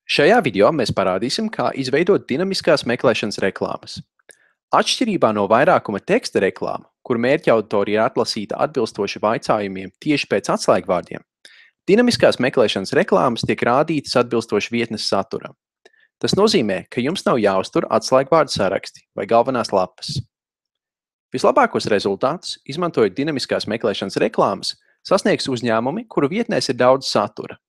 Šajā video mēs parādīsim, kā izveidot dinamiskās meklēšanas reklāmas. Atšķirībā no vairākuma teksta reklāmu, kur mērķa auditorija ir atlasīta atbilstoši vaicājumiem tieši pēc atslēgvārdiem, dinamiskās meklēšanas reklāmas tiek rādītas atbilstoši vietnes saturam. Tas nozīmē, ka jums nav jāuztur atslēgvārdu saraksti vai galvenās lapas. Vislabākos rezultātus, izmantojot dinamiskās meklēšanas reklāmas, sasniegs uzņēmumi, kuru vietnēs ir daudz satura.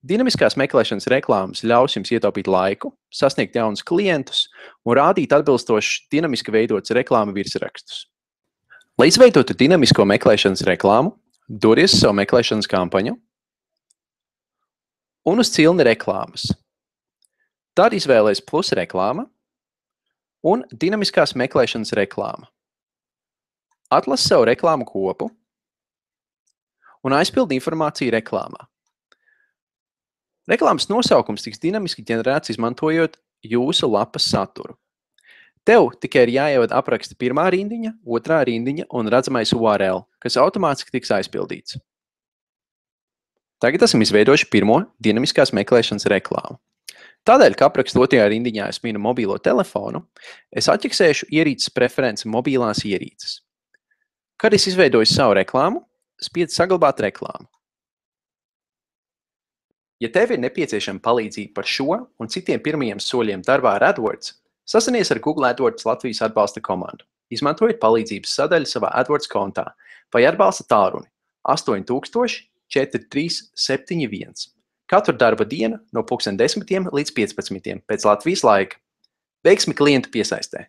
Dinamiskās meklēšanas reklāmas ļaus jums ietaupīt laiku, sasniegt jaunus klientus un rādīt atbilstoši dinamiski veidotus reklāmu virsrakstus. Lai izveidotu dinamisko meklēšanas reklāmu, dories uz savu meklēšanas kampaņu un uz cilni reklāmas. Tad izvēlēs plus reklāma un dinamiskās meklēšanas reklāma. Atlasi savu reklāmu kopu un aizpildi informāciju reklāmā. Reklāmas nosaukums tiks dinamiski ģenerēts izmantojot jūsu lapas saturu. Tev tikai ir jāievada apraksta pirmā rindiņa, otrā rindiņa un redzamais URL, kas automātiski tiks aizpildīts. Tagad esam izveidojuši pirmo dinamiskās meklēšanas reklāmu. Tādēļ, ka apraksta otrajā rindiņā es minu mobilo telefonu, es atķeksēšu ierīces preferenci mobilās ierīces. Kad es izveidoju savu reklāmu, spiedz saglabāt reklāmu. Ja tev ir nepieciešama palīdzība par šo un citiem pirmajiem soļiem darbā ar AdWords, sazinies ar Google AdWords Latvijas atbalsta komandu. Izmantojiet palīdzības sadaļu savā AdWords kontā vai atbalsta tālruni 8000 4371. Katru darba dienu no 10 līdz 15 pēc Latvijas laika. Veiksmi klientu piesaistē!